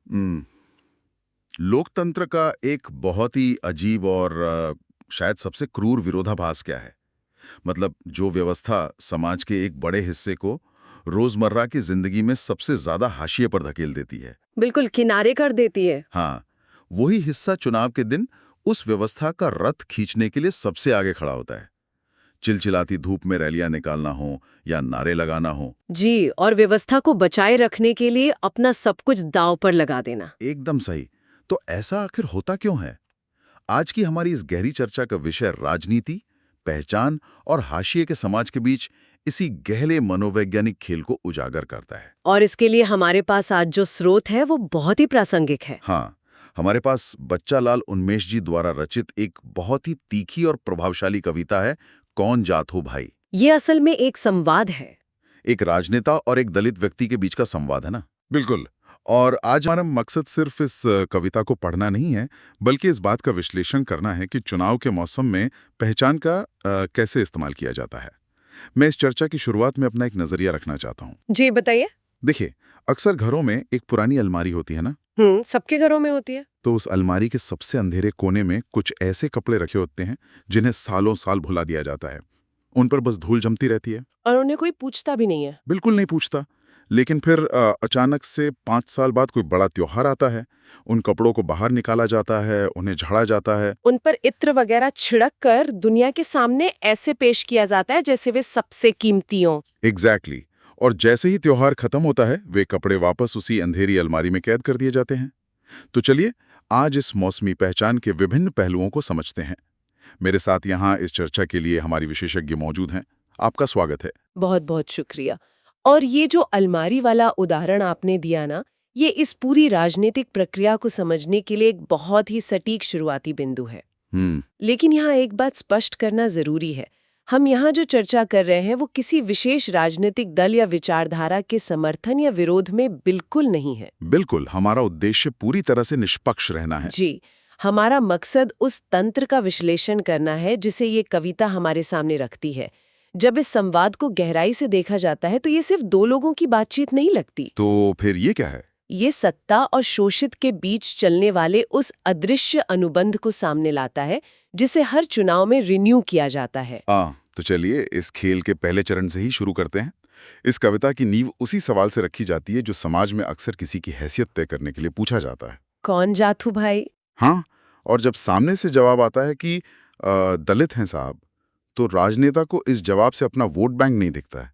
हम्म, लोकतंत्र का एक बहुत ही अजीब और शायद सबसे क्रूर विरोधाभास क्या है? मतलब जो व्यवस्था समाज के एक बड़े हिस्से को रोजमर्रा की जिंदगी में सबसे ज्यादा हाशिए पर धकेल देती है। बिल्कुल किनारे कर देती है। हाँ, वही हिस्सा चुनाव के दिन उस व्यवस्था का रथ खींचने के लिए सबसे आगे खड़ा होता है। चिलचिलाती धूप में रैलियां निकालना हो या नारे लगाना हो। जी, और व्यवस्था को बचाए रखने के लिए अपना सब कुछ दांव पर लगा देना। एकदम सही। तो ऐसा आखिर होता क्यों है? आज की हमारी इस गहरी चर्चा का विषय राजनीति, पहचान और हाशिए के समाज के बीच इसी गहरे मनोवैज्ञानिक खेल को उजागर करता है। और इसके लिए हमारे पास आज जो स्रोत है वो बहुत ही प्रासंगिक है। हाँ, हमारे पास बच्चा लाल उन्मेष जी द्वारा रचित एक बहुत ही तीखी और प्रभावशाली कविता है, कौन जात हो भाई। ये असल में एक संवाद है। एक राजनेता और एक दलित व्यक्ति के बीच का संवाद है ना। बिल्कुल। और आज हमारा मकसद सिर्फ इस कविता को पढ़ना नहीं है, बल्कि इस बात का विश्लेषण करना है कि चुनाव के मौसम में पहचान का कैसे इस्तेमाल किया जाता है। मैं इस चर्चा की शुरुआत में अपना एक नजरिया रखना चाहता हूँ। जी बताइए। देखिए, अक्सर घरों में एक पुरानी अलमारी होती है ना। सबके घरों में होती है। तो उस अलमारी के सबसे अंधेरे कोने में कुछ ऐसे कपड़े रखे होते हैं जिन्हें सालों साल भुला दिया जाता है। उन पर बस धूल जमती रहती है। और उन्हें कोई पूछता भी नहीं है। बिल्कुल नहीं पूछता। लेकिन फिर अचानक से 5 साल बाद कोई बड़ा त्योहार आता है। उन कपड़ों को बाहर निकाला जाता है, उन्हें झाड़ा जाता है। उन पर इत्र वगैरह छिड़क कर दुनिया के सामने ऐसे पेश किया जाता है जैसे वे सबसे कीमती हों। एग्जैक्टली। और जैसे ही त्योहार खत्म होता है, वे कपड़े वापस उसी अंधेरी अलमारी में कैद कर दिए जाते हैं। तो चलिए, आज इस मौसमी पहचान के विभिन्न पहलुओं को समझते हैं। मेरे साथ यहाँ इस चर्चा के लिए हमारी विशेषज्ञ मौजूद हैं। आपका स्वागत है। बहुत बहुत शुक्रिया। और ये जो अलमारी वाला उदाहरण आपने दिया ना, ये इस पूरी राजनीतिक प्रक्रिया को समझने के लिए एक बहुत ही सटीक शुरुआती बिंदु है। हम्म। लेकिन यहाँ एक बात स्पष्ट करना जरूरी है। हम यहाँ जो चर्चा कर रहे हैं वो किसी विशेष राजनीतिक दल या विचारधारा के समर्थन या विरोध में बिल्कुल नहीं है। बिल्कुल, हमारा उद्देश्य पूरी तरह से निष्पक्ष रहना है। जी, हमारा मकसद उस तंत्र का विश्लेषण करना है जिसे ये कविता हमारे सामने रखती है। जब इस संवाद को गहराई से देखा जाता है तो ये सिर्फ दो लोगों की बातचीत नहीं लगती। तो फिर ये क्या है? ये सत्ता और शोषित के बीच चलने वाले उस अदृश्य अनुबंध को सामने लाता है जिसे हर चुनाव में रिन्यू किया जाता है। तो चलिए इस खेल के पहले चरण से ही शुरू करते हैं। इस कविता की नींव उसी सवाल से रखी जाती है जो समाज में अक्सर किसी की हैसियत तय करने के लिए पूछा जाता है। कौन जाथू भाई? हाँ, और जब सामने से जवाब आता है कि दलित हैं साहब, तो राजनेता को इस जवाब से अपना वोट बैंक नहीं दिखता है।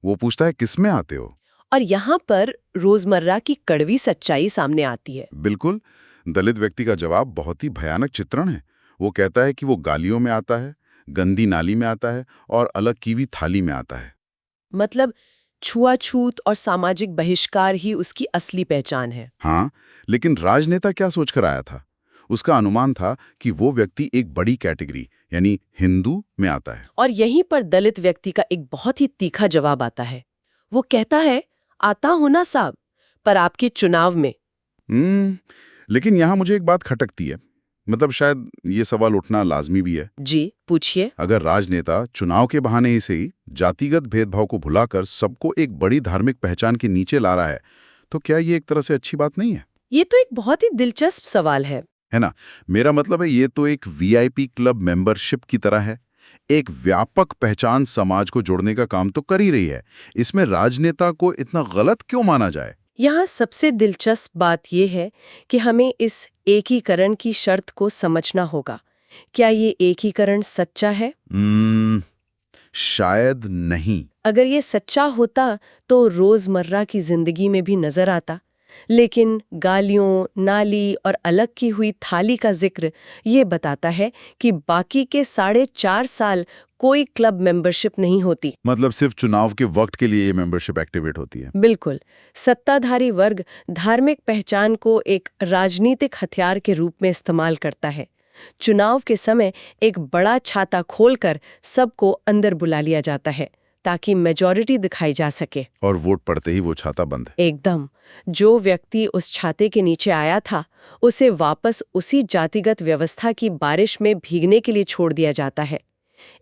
वो पूछता है, किस में आते हो? और यहाँ पर रोजमर्रा की कड़वी सच्चाई सामने आती है। बिल्कुल। दलित व्यक्ति का जवाब बहुत ही भयानक चित्रण है। वो कहता है कि वो गालियों में आता है, गंदी नाली में आता है और अलग की हुई थाली में आता है। मतलब छुआछूत और सामाजिक बहिष्कार ही उसकी असली पहचान है। हाँ, लेकिन राजनेता क्या सोचकर आया था? उसका अनुमान था कि वो व्यक्ति एक बड़ी कैटेगरी यानी हिंदू में आता है। और यहीं पर दलित व्यक्ति का एक बहुत ही तीखा जवाब आता है। वो कहता है, आता हूं ना साहब, पर आपके चुनाव में। लेकिन यहाँ मुझे एक बात खटकती है। मतलब शायद ये सवाल उठना लाजमी भी है। जी पूछिए। अगर राजनेता चुनाव के बहाने ही से ही जातिगत भेदभाव को भुलाकर सबको एक बड़ी धार्मिक पहचान के नीचे ला रहा है, तो क्या ये एक तरह से अच्छी बात नहीं है? ये तो एक बहुत ही दिलचस्प सवाल है ना? मेरा मतलब है, ये तो एक वीआईपी क्लब मेंबरशिप की तरह है। एक व्यापक पहचान समाज को जोड़ने का काम तो कर ही रही है। इसमें राजनेता को इतना गलत क्यों माना जाए? यहाँ सबसे दिलचस्प बात यह है कि हमें इस एकीकरण की शर्त को समझना होगा। क्या ये एकीकरण सच्चा है? शायद नहीं। अगर ये सच्चा होता तो रोजमर्रा की जिंदगी में भी नजर आता। लेकिन गालियों, नाली और अलग की हुई थाली का जिक्र ये बताता है कि बाकी के 4.5 साल कोई क्लब मेंबरशिप नहीं होती। मतलब सिर्फ चुनाव के वक्त के लिए ये मेंबरशिप एक्टिवेट होती है। बिल्कुल। सत्ताधारी वर्ग धार्मिक पहचान को एक राजनीतिक हथियार के रूप में इस्तेमाल करता है। चुनाव के समय एक बड़ा छाता खोलकर सबको अंदर बुला लिया जाता है ताकि मेजॉरिटी दिखाई जा सके। और वोट पड़ते ही वो छाता बंद। एकदम। जो व्यक्ति उस छाते के नीचे आया था उसे वापस उसी जातिगत व्यवस्था की बारिश में भीगने के लिए छोड़ दिया जाता है।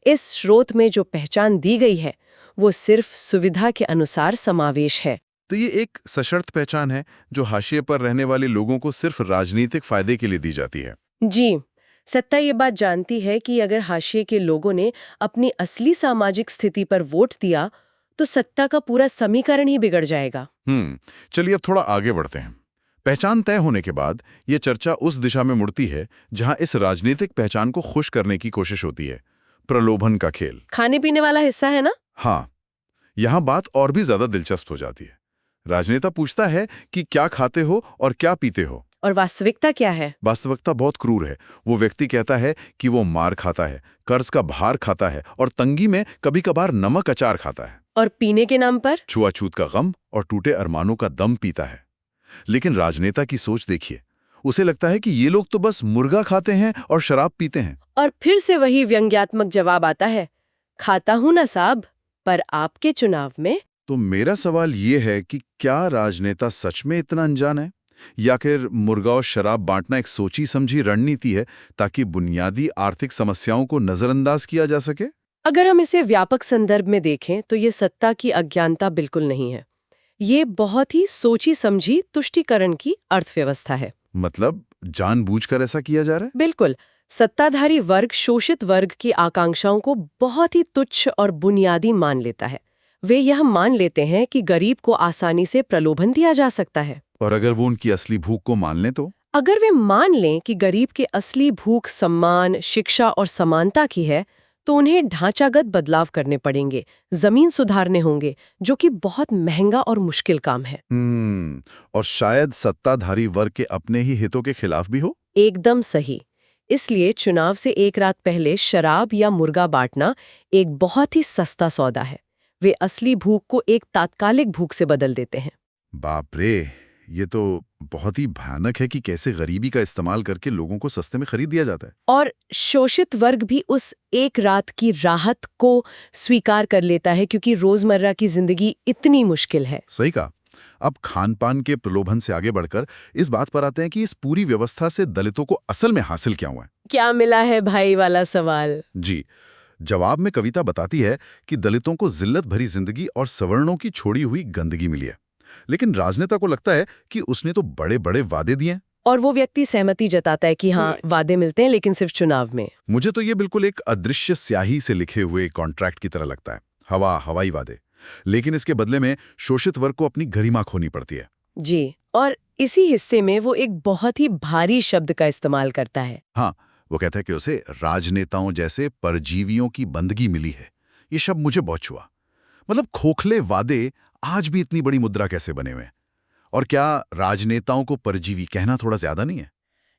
इस स्रोत में जो पहचान दी गई है वो सिर्फ सुविधा के अनुसार समावेश है। तो ये एक सशर्त पहचान है जो हाशिए पर रहने वाले लोगों को सिर्फ राजनीतिक फायदे के लिए दी जाती है। जी, सत्ता ये बात जानती है कि अगर हाशिए के लोगों ने अपनी असली सामाजिक स्थिति पर वोट दिया, तो सत्ता का पूरा समीकरण ही बिगड़ जाएगा। चलिए अब थोड़ा आगे बढ़ते हैं। पहचान तय होने के बाद ये चर्चा उस दिशा में मुड़ती है जहां इस राजनीतिक पहचान को खुश करने की कोशिश होती है, प्रलोभन का खेल। खाने पीने वाला हिस्सा है ना? हाँ, यहां बात और भी ज्यादा दिलचस्प हो जाती है। राजनेता पूछता है कि क्या खाते हो और क्या पीते हो। और वास्तविकता क्या है? वास्तविकता बहुत क्रूर है। वो व्यक्ति कहता है कि वो मार खाता है, कर्ज का भार खाता है और तंगी में कभी कभार नमक अचार खाता है। और पीने के नाम पर छुआछूत का गम और टूटे अरमानों का दम पीता है। लेकिन राजनेता की सोच देखिए, उसे लगता है कि ये लोग तो बस मुर्गा खाते हैं और शराब पीते हैं। और फिर से वही व्यंग्यात्मक जवाब आता है, खाता हूं ना साहब, पर आपके चुनाव में। तो मेरा सवाल ये है कि क्या राजनेता सच में इतना अनजान है, या फिर मुर्गा और शराब बांटना एक सोची समझी रणनीति है ताकि बुनियादी आर्थिक समस्याओं को नजरअंदाज किया जा सके? अगर हम इसे व्यापक संदर्भ में देखें तो ये सत्ता की अज्ञानता बिल्कुल नहीं है। ये बहुत ही सोची समझी तुष्टीकरण की अर्थव्यवस्था है। मतलब जानबूझकर ऐसा किया जा रहा है? बिल्कुल। सत्ताधारी वर्ग शोषित वर्ग की आकांक्षाओं को बहुत ही तुच्छ और बुनियादी मान लेता है। वे यह मान लेते हैं कि गरीब को आसानी से प्रलोभन दिया जा सकता है। और अगर वो उनकी असली भूख को मान लें तो? अगर वे मान लें कि गरीब की असली भूख सम्मान, शिक्षा और समानता की है, तो उन्हें ढांचागत बदलाव करने पड़ेंगे, जमीन सुधारने होंगे, जो कि बहुत महंगा और मुश्किल काम है। और शायद सत्ताधारी वर्ग के अपने ही हितों के खिलाफ भी हो? एकदम सही। इसलिए चुनाव से एक रात पहले शराब या मुर्गा बांटना एक बहुत ही सस्ता सौदा है। वे असली भूख को एक तात्कालिक भूख से बदल देते हैं। बाप रे, ये तो बहुत ही भयानक है कि कैसे गरीबी का इस्तेमाल करके लोगों को सस्ते में खरीद दिया जाता है। और शोषित वर्ग भी उस एक रात की राहत को स्वीकार कर लेता है, क्योंकि रोजमर्रा की जिंदगी इतनी मुश्किल है। सही कहा। अब खान पान के प्रलोभन से आगे बढ़कर इस बात पर आते हैं कि इस पूरी व्यवस्था से दलितों को असल में हासिल क्या हुआ है? क्या मिला है भाई वाला सवाल। जी, जवाब में कविता बताती है कि दलितों को जिल्लत भरी जिंदगी और सवर्णों की छोड़ी हुई गंदगी मिली है। लेकिन राजनेता को लगता है कि उसने तो बड़े बड़े वादे दिए हैं। और वो व्यक्ति सहमति जताता है कि हाँ, वादे मिलते हैं, लेकिन सिर्फ चुनाव में। मुझे तो ये बिल्कुल एक अदृश्य स्याही से लिखे हुए कॉन्ट्रैक्ट की तरह लगता है। हवाई वादे। लेकिन इसके बदले में शोषित वर्ग को अपनी गरिमा खोनी पड़ती है। जी, और इसी हिस्से में वो एक बहुत ही भारी शब्द का इस्तेमाल करता है। हाँ, वो कहता है कि उसे राजनेताओं जैसे परजीवियों की बंदगी मिली है। ये शब्द मुझे बहुत छुआ। मतलब खोखले वादे आज भी इतनी बड़ी मुद्रा कैसे बने हुए हैं? और क्या राजनेताओं को परजीवी कहना थोड़ा ज्यादा नहीं है?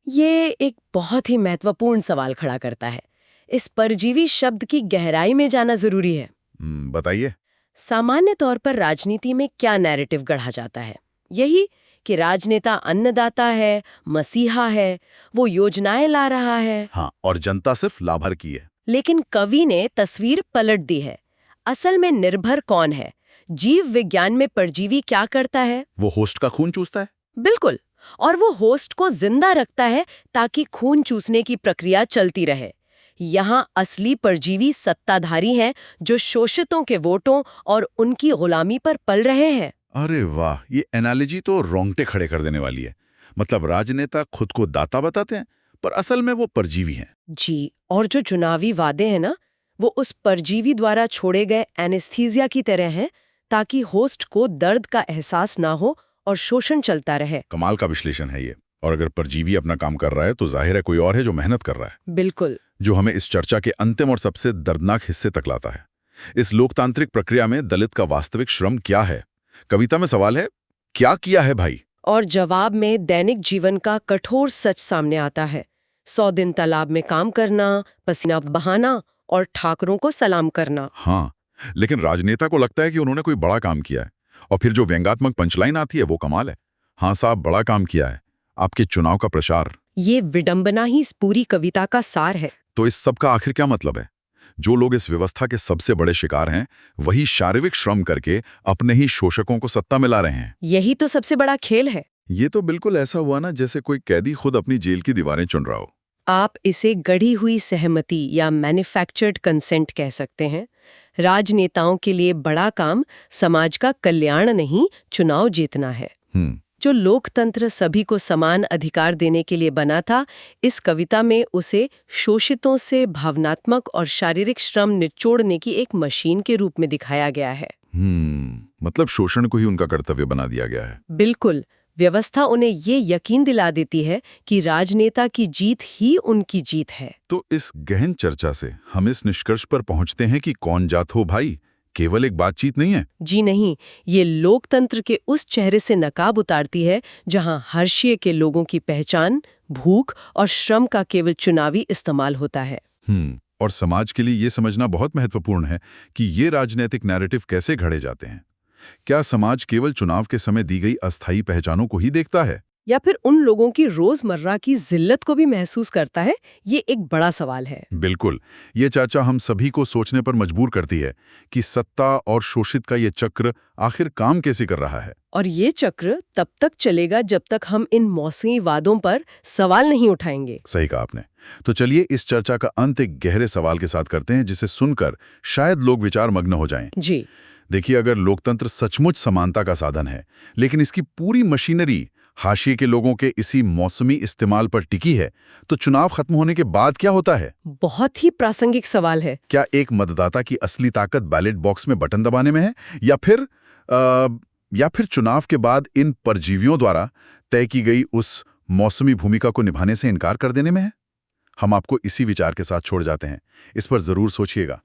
ये एक बहुत ही महत्वपूर्ण सवाल खड़ा करता है। इस परजीवी शब्द की गहराई में जाना जरूरी है। बताइए। सामान्य तौर पर राजनीति में क्या नैरेटिव गढ़ा जाता है? यही कि राजनेता अन्नदाता है, मसीहा है, वो योजनाएं ला रहा है। हाँ, और जनता सिर्फ लाभर की है। लेकिन कवि ने तस्वीर पलट दी है। असल में निर्भर कौन है? जीव विज्ञान में परजीवी क्या करता है? वो होस्ट का खून चूसता है। बिल्कुल। और वो होस्ट को जिंदा रखता है ताकि खून चूसने की प्रक्रिया चलती रहे। यहाँ असली परजीवी सत्ताधारी हैं, जो शोषितों के वोटों और उनकी गुलामी पर पल रहे हैं। अरे वाह, ये एनालॉजी तो रोंगटे खड़े कर देने वाली है। मतलब राजनेता खुद को दाता बताते हैं, पर असल में वो परजीवी हैं। जी, और जो चुनावी वादे हैं ना, वो उस परजीवी द्वारा छोड़े गए एनेस्थीसिया की तरह हैं, ताकि होस्ट को दर्द का एहसास ना हो और शोषण चलता रहे। कमाल का विश्लेषण है ये। और अगर परजीवी अपना काम कर रहा है तो जाहिर है कोई और है जो मेहनत कर रहा है। बिल्कुल। जो हमें इस चर्चा के अंतिम और सबसे दर्दनाक हिस्से तक लाता है। इस लोकतांत्रिक प्रक्रिया में दलित का वास्तविक श्रम क्या है? कविता में सवाल है, क्या किया है भाई? और जवाब में दैनिक जीवन का कठोर सच सामने आता है। 100 दिन तालाब में काम करना, पसीना बहाना और ठाकरों को सलाम करना। हाँ, लेकिन राजनेता को लगता है कि उन्होंने कोई बड़ा काम किया है। और फिर जो व्यंग्यात्मक पंचलाइन आती है वो कमाल है। हाँ साहब, बड़ा काम किया है, आपके चुनाव का प्रचार। ये विडंबना ही इस पूरी कविता का सार है। तो इस सब का आखिर क्या मतलब है? जो लोग इस व्यवस्था के सबसे बड़े शिकार हैं, वही शारीरिक श्रम करके अपने ही शोषकों को सत्ता में ला रहे हैं। यही तो सबसे बड़ा खेल है। ये तो बिल्कुल ऐसा हुआ ना जैसे कोई कैदी खुद अपनी जेल की दीवारें चुन रहा हो। आप इसे गढ़ी हुई सहमति या मैन्युफैक्चर्ड कंसेंट कह सकते हैं। राजनेताओं के लिए बड़ा काम समाज का कल्याण नहीं, चुनाव जीतना है। जो लोकतंत्र सभी को समान अधिकार देने के लिए बना था, इस कविता में उसे शोषितों से भावनात्मक और शारीरिक श्रम निचोड़ने की एक मशीन के रूप में दिखाया गया है। मतलब शोषण को ही उनका कर्तव्य बना दिया गया है। बिल्कुल। व्यवस्था उन्हें ये यकीन दिला देती है कि राजनेता की जीत ही उनकी जीत है। तो इस गहन चर्चा से हम इस निष्कर्ष पर पहुंचते हैं कि कौन जात हो भाई केवल एक बातचीत नहीं है। जी नहीं, ये लोकतंत्र के उस चेहरे से नकाब उतारती है जहां हर्षीय के लोगों की पहचान, भूख और श्रम का केवल चुनावी इस्तेमाल होता है। और समाज के लिए ये समझना बहुत महत्वपूर्ण है कि ये राजनीतिक नैरेटिव कैसे घड़े जाते हैं। क्या समाज केवल चुनाव के समय दी गई अस्थायी पहचानों को ही देखता है, या फिर उन लोगों की रोजमर्रा की जिल्लत को भी महसूस करता है? ये एक बड़ा सवाल है। बिल्कुल। ये चर्चा हम सभी को सोचने पर मजबूर करती है कि सत्ता और शोषित का ये चक्र आखिर काम कैसे कर रहा है। और ये चक्र तब तक चलेगा जब तक हम इन मौसमी वादों पर सवाल नहीं उठाएंगे। सही कहा आपने। तो चलिए इस चर्चा का अंत एक गहरे सवाल के साथ करते हैं, जिसे सुनकर शायद लोग विचार मग्न हो जाएं। जी देखिए, अगर लोकतंत्र सचमुच समानता का साधन है, लेकिन इसकी पूरी मशीनरी हाशिए के लोगों के इसी मौसमी इस्तेमाल पर टिकी है, तो चुनाव खत्म होने के बाद क्या होता है? बहुत ही प्रासंगिक सवाल है। क्या एक मतदाता की असली ताकत बैलेट बॉक्स में बटन दबाने में है, या फिर चुनाव के बाद इन परजीवियों द्वारा तय की गई उस मौसमी भूमिका को निभाने से इनकार कर देने में है? हम आपको इसी विचार के साथ छोड़ जाते हैं। इस पर जरूर सोचिएगा।